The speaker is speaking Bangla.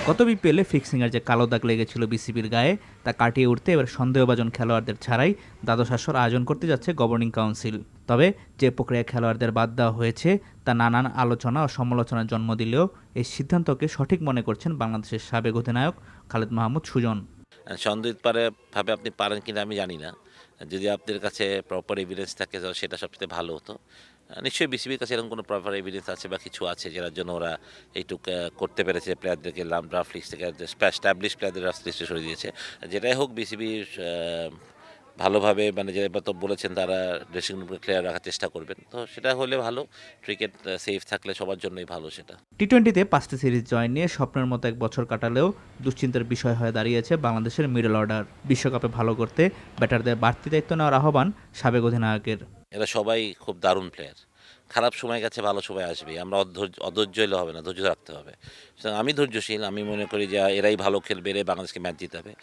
গত বিপিএলে ফিক্সিংয়ের যে কালো দাগ লেগেছিল বিসিবির গায়ে তা কাটিয়ে উঠতে এবার সন্দেহভাজন খেলোয়াড়দের ছাড়াই দ্বাদশ আসর আয়োজন করতে যাচ্ছে গভর্নিং কাউন্সিল। তবে যে প্রক্রিয়ায় খেলোয়াড়দের বাদ দেওয়া হয়েছে তা নানান আলোচনা ও সমালোচনার জন্ম দিলেও এই সিদ্ধান্তকে সঠিক মনে করছেন বাংলাদেশের সাবেক অধিনায়ক খালেদ মাহমুদ সুজন। সন্দেহ ভাবে আপনি পারেন কিনা আমি জানি না। যদি আপনাদের কাছে প্রপার এভিডেন্স থাকে তো সেটা সবচেয়ে ভালো হতো। নিশ্চয়ই বিসিবির কাছে এরকম কোনো প্রপার এভিডেন্স আছে বা কিছু আছে যেটার জন্য ওরা এইটুক করতে পেরেছে, প্লেয়ারদেরকে ড্রাফট লিস্ট থেকে এস্টাবলিশ প্লেয়ারদের ড্রাফট লিস্টে সরিয়ে দিয়েছে। যেটাই হোক বিসিবির ভালোভাবে মানে যেটা তো বলেছেন তারা ড্রেসিং রুমকে ক্লিয়ার রাখার চেষ্টা করবেন, তো সেটা হলে ভালো। ক্রিকেট সেফ থাকলে সবার জন্যই ভালো সেটা। টি-20তে 5টি সিরিজ জয় নিয়ে স্বপ্নের মতো এক বছর কাটালেও দুশ্চিন্তার বিষয় হয়ে দাঁড়িয়েছে বাংলাদেশের মিডল অর্ডার। বিশ্বকাপে ভালো করতে ব্যাটারদের বাড়তি দায়িত্ব নেওয়ার আহ্বান সাবেক অধিনায়কের। এরা সবাই খুব দারুণ প্লেয়ার। খারাপ সময় গেছে, ভালো সময় আসবে। আমরা অধৈর্য হলে হবে না, ধৈর্য রাখতে হবে। সুতরাং আমি ধৈর্যশীল। আমি মনে করি যে এরাই ভালো খেলবে, এরাই বাংলাদেশকে ম্যাচ জিতাবে।